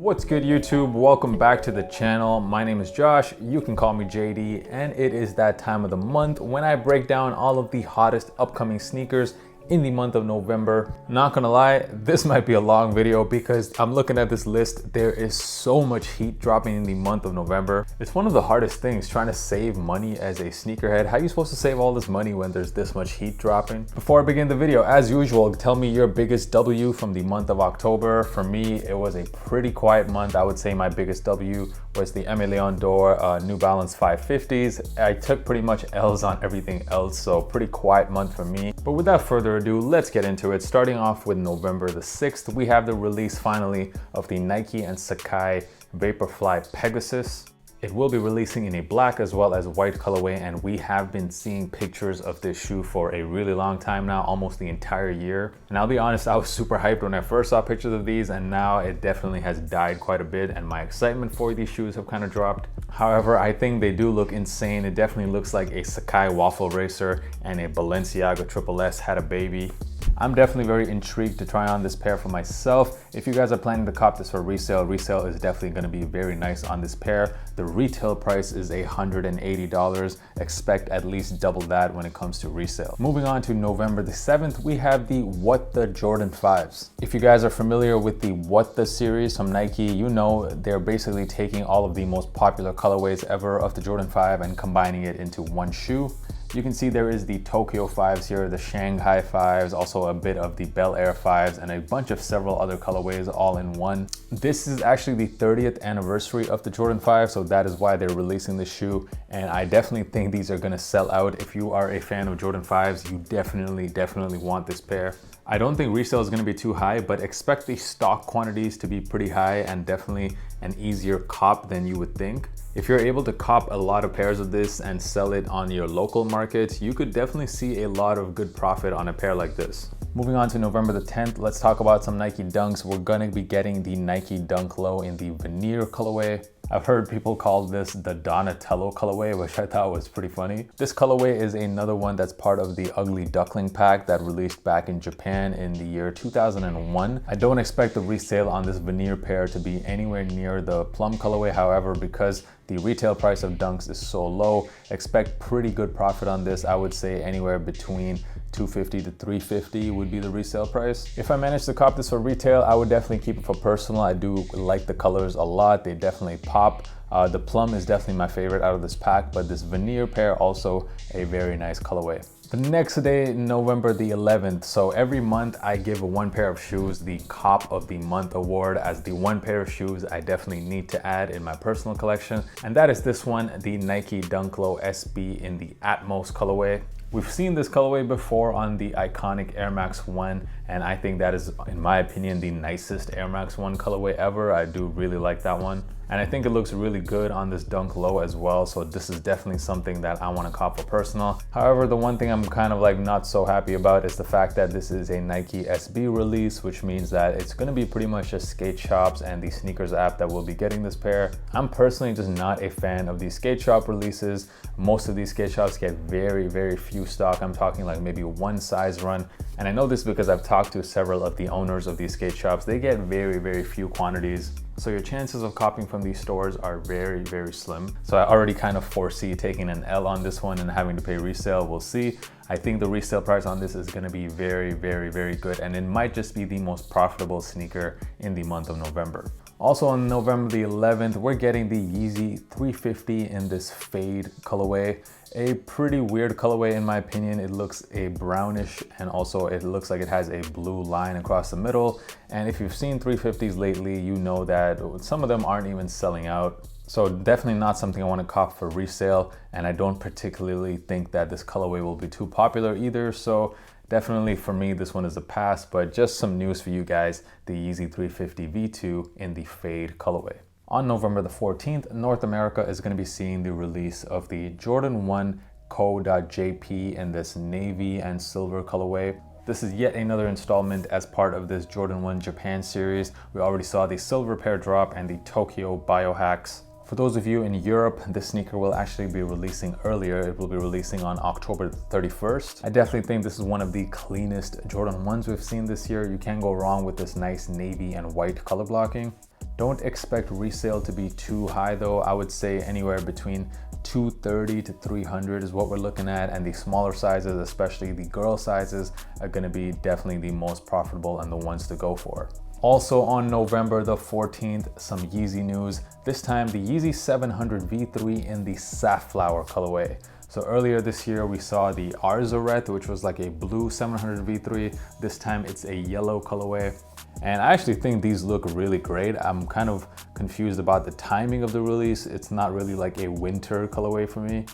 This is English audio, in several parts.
What's good, YouTube? Welcome back to the channel. My name is Josh. You can call me JD, and it is that time of the month when I break down all of the hottest upcoming sneakers in the month of November. Not gonna lie, this might be a long video because I'm looking at this list. There is so much heat dropping in the month of November. It's one of the hardest things, trying to save money as a sneakerhead. How are you supposed to save all this money when there's this much heat dropping? Before I begin the video, as usual, tell me your biggest W from the month of October. For me, it was a pretty quiet month. I would say my biggest W was the Aimé Leon Dore New Balance 550s. I took pretty much L's on everything else, so pretty quiet month for me. But without further ado, let's get into it. Starting off with November the 6th, we have the release finally of the Nike and Sacai Vaporfly Pegasus. It will be releasing in a black as well as white colorway, and we have been seeing pictures of this shoe for a really long time now, almost the entire year. And I'll be honest, I was super hyped when I first saw pictures of these, and now it definitely has died quite a bit and my excitement for these shoes have kind of dropped. However, I think they do look insane. It definitely looks like a Sacai waffle racer and a Balenciaga Triple S had a baby. I'm definitely very intrigued to try on this pair for myself. If you guys are planning to cop this for resale, resale is definitely going to be very nice on this pair. The retail price is $180. Expect at least double that when it comes to resale. Moving on to November the 7th, we have the What The Jordan 5s. If you guys are familiar with the What The series from Nike, you know they're basically taking all of the most popular colorways ever of the Jordan 5 and combining it into one shoe. You can see there is the Tokyo 5s here, the Shanghai 5s, also a bit of the Bel Air 5s, and a bunch of several other colorways all in one. This is actually the 30th anniversary of the Jordan 5, so that is why they're releasing this shoe. And I definitely think these are gonna sell out. If you are a fan of Jordan 5s, you definitely want this pair. I don't think resale is gonna be too high, but expect the stock quantities to be pretty high and definitely an easier cop than you would think. If you're able to cop a lot of pairs of this and sell it on your local market, you could definitely see a lot of good profit on a pair like this. Moving on to November the 10th, let's talk about some Nike Dunks. We're gonna be getting the Nike Dunk Low in the Veneer colorway. I've heard people call this the Donatello colorway, which I thought was pretty funny. This colorway is another one that's part of the Ugly Duckling pack that released back in Japan in the year 2001. I don't expect the resale on this Veneer pair to be anywhere near the Plum colorway. However, because the retail price of Dunks is so low, expect pretty good profit on this. I would say anywhere between $250 to $350 would be the resale price. If I manage to cop this for retail, I would definitely keep it for personal. I do like the colors a lot. They definitely pop. The Plum is definitely my favorite out of this pack, but this Veneer pair also a very nice colorway. The next day, November the 11th. So every month I give one pair of shoes the Cop of the Month award as the one pair of shoes I definitely need to add in my personal collection. And that is this one, the Nike Dunk Low SB in the Atmos colorway. We've seen this colorway before on the iconic Air Max 1, and I think that is, in my opinion, the nicest Air Max 1 colorway ever. I do really like that one. And I think it looks really good on this Dunk Low as well, so this is definitely something that I want to cop for personal. However, the one thing I'm kind of like not so happy about is the fact that this is a Nike SB release, which means that it's going to be pretty much just skate shops and the sneakers app that will be getting this pair. I'm personally just not a fan of these skate shop releases. Most of these skate shops get very few stock. I'm talking like maybe one size run. And I know this because I've talked to several of the owners of these skate shops. They get very few quantities. So your chances of copying from these stores are very slim. So I already kind of foresee taking an L on this one and having to pay resale. We'll see. I think the resale price on this is going to be very good, and it might just be the most profitable sneaker in the month of November. Also on November the 11th, we're getting the Yeezy 350 in this fade colorway. A pretty weird colorway in my opinion. It looks a brownish, and also it looks like it has a blue line across the middle. And if you've seen 350s lately, you know that some of them aren't even selling out. So definitely not something I want to cop for resale, and I don't particularly think that this colorway will be too popular either. So definitely for me, this one is a pass, but just some news for you guys, the Yeezy 350 V2 in the fade colorway. On November the 14th, North America is going to be seeing the release of the Jordan 1 Co.JP in this navy and silver colorway. This is yet another installment as part of this Jordan 1 Japan series. We already saw the silver pair drop and the Tokyo biohacks. For those of you in Europe, this sneaker will actually be releasing earlier. It will be releasing on October 31st. I definitely think this is one of the cleanest Jordan 1s we've seen this year. You can't go wrong with this nice navy and white color blocking. Don't expect resale to be too high though. I would say anywhere between 230 to 300 is what we're looking at, and the smaller sizes, especially the girl sizes, are going to be definitely the most profitable and the ones to go for. Also on November the 14th, some Yeezy news. This time the Yeezy 700 V3 in the Safflower colorway. So earlier this year we saw the Arzareth, which was like a blue 700 V3. This time it's a yellow colorway. And I actually think these look really great. I'm kind of confused about the timing of the release. It's not really like a winter colorway for me.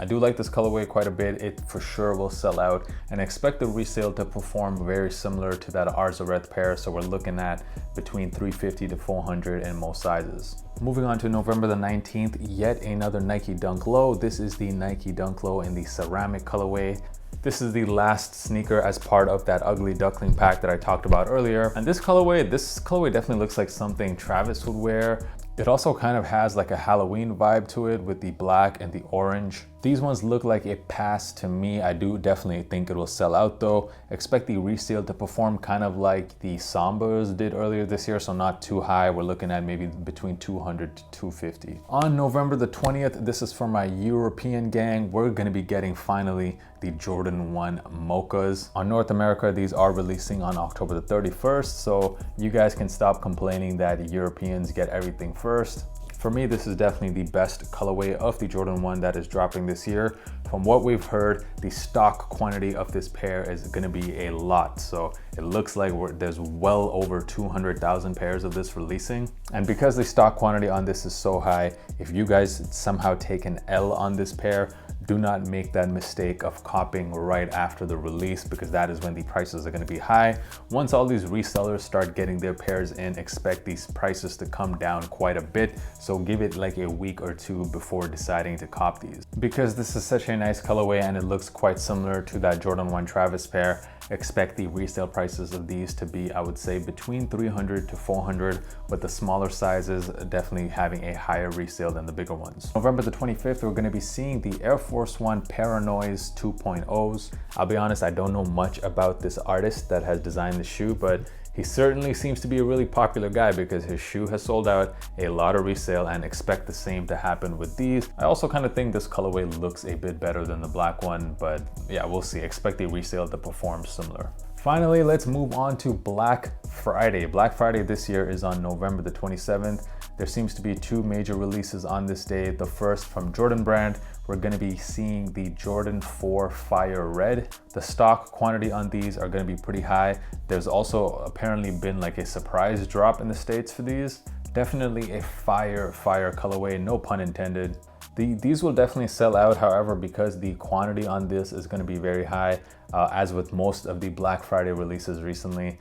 I do like this colorway quite a bit. It for sure will sell out, and expect the resale to perform very similar to that Arzareth pair. So we're looking at between 350 to 400 in most sizes. Moving on to November the 19th, yet another Nike Dunk Low. This is the Nike Dunk Low in the ceramic colorway. This is the last sneaker as part of that ugly duckling pack that I talked about earlier. And this colorway definitely looks like something Travis would wear. It also kind of has like a Halloween vibe to it with the black and the orange. These ones look like a pass to me. I do definitely think it will sell out though. Expect the resale to perform kind of like the Sambas did earlier this year, so not too high. We're looking at maybe between 200 to 250. On November the 20th, this is for my European gang. We're gonna be getting finally the Jordan 1 Mochas. On North America, these are releasing on October the 31st, so you guys can stop complaining that Europeans get everything first. For me, this is definitely the best colorway of the Jordan 1 that is dropping this year. From what we've heard, the stock quantity of this pair is gonna be a lot. So it looks like there's well over 200,000 pairs of this releasing. And because the stock quantity on this is so high, if you guys somehow take an L on this pair, do not make that mistake of copying right after the release, because that is when the prices are going to be high. Once all these resellers start getting their pairs in, expect these prices to come down quite a bit. So give it like a week or two before deciding to cop these. Because this is such a nice colorway and it looks quite similar to that Jordan 1 Travis pair, expect the resale prices of these to be, I would say, between 300 to 400, with the smaller sizes definitely having a higher resale than the bigger ones. November the 25th, we're going to be seeing the Air Force One Paranoise 2.0s. I'll be honest, I don't know much about this artist that has designed the shoe, but he certainly seems to be a really popular guy because his shoe has sold out, a lot of resale, and expect the same to happen with these. I also kind of think this colorway looks a bit better than the black one, but yeah, we'll see. Expect the resale to perform similar. Finally, let's move on to Black Friday. Black Friday this year is on November the 27th. There seems to be two major releases on this day. The first from Jordan brand, we're going to be seeing the Jordan 4 Fire Red. The stock quantity on these are going to be pretty high. There's also apparently been like a surprise drop in the States for these. Definitely a fire colorway, no pun intended. These will definitely sell out, however, because the quantity on this is going to be very high. As with most of the Black Friday releases recently,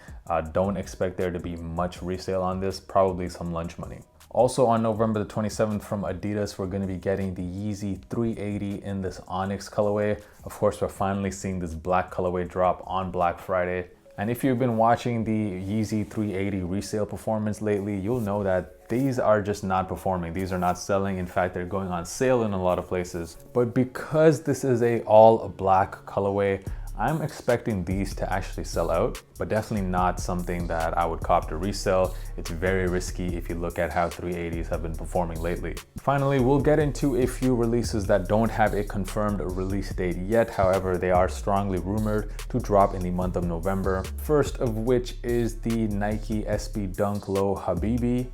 don't expect there to be much resale on this, probably some lunch money. Also on November the 27th from Adidas, we're going to be getting the Yeezy 380 in this Onyx colorway. Of course, we're finally seeing this black colorway drop on Black Friday. And if you've been watching the Yeezy 380 resale performance lately, you'll know that these are just not performing. These are not selling. In fact, they're going on sale in a lot of places. But because this is a all black colorway, I'm expecting these to actually sell out, but definitely not something that I would cop to resell. It's very risky if you look at how 380s have been performing lately. Finally, we'll get into a few releases that don't have a confirmed release date yet. However, they are strongly rumored to drop in the month of November. First of which is the Nike SB Dunk Low Habibi.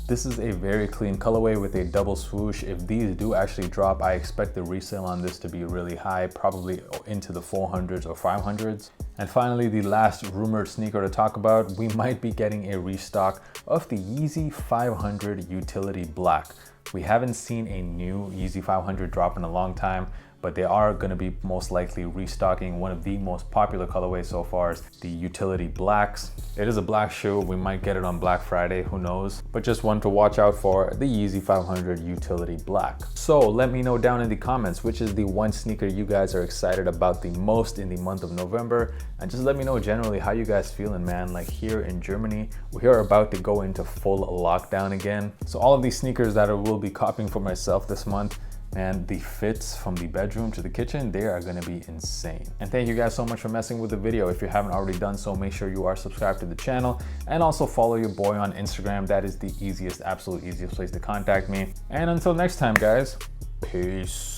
This is a very clean colorway with a double swoosh. If these do actually drop, I expect the resale on this to be really high, probably into the 400s or 500s. And finally, the last rumored sneaker to talk about, we might be getting a restock of the Yeezy 500 Utility Black. We haven't seen a new Yeezy 500 drop in a long time, but they are going to be most likely restocking one of the most popular colorways so far, is the Utility Blacks. It is a black shoe. We might get it on Black Friday, who knows? But just one to watch out for, the Yeezy 500 Utility Black. So let me know down in the comments which is the one sneaker you guys are excited about the most in the month of November, and just let me know generally how you guys feeling, man. Like here in Germany, we are about to go into full lockdown again. So all of these sneakers that I will be copying for myself this month, and the fits from the bedroom to the kitchen, they are gonna be insane. And thank you guys so much for messing with the video. If you haven't already done so, make sure you are subscribed to the channel and also follow your boy on Instagram. That is the easiest, absolute easiest place to contact me. And until next time, guys, peace.